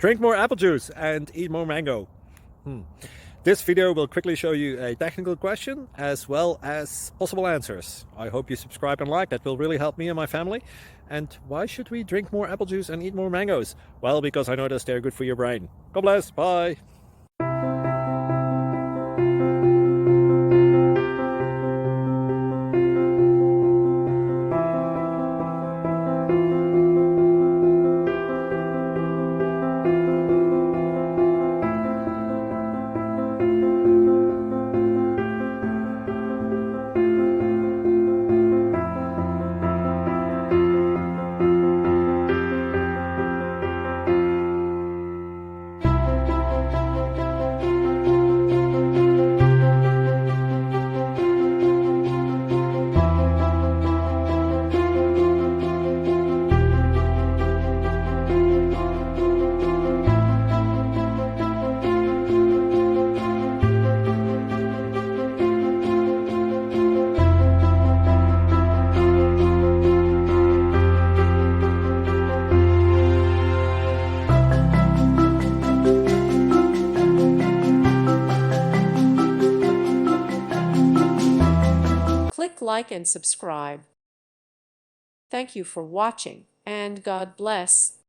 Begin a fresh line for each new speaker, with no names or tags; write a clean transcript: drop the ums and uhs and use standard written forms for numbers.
Drink more apple juice and eat more mango. This video will quickly show you a technical question as well as possible answers. I hope you subscribe and like, that will really help me and my family. And why should we drink more apple juice and eat more mangoes? Well, because I noticed they're good for your brain. God bless, bye.
Click like and subscribe. Thank you for watching, and God bless.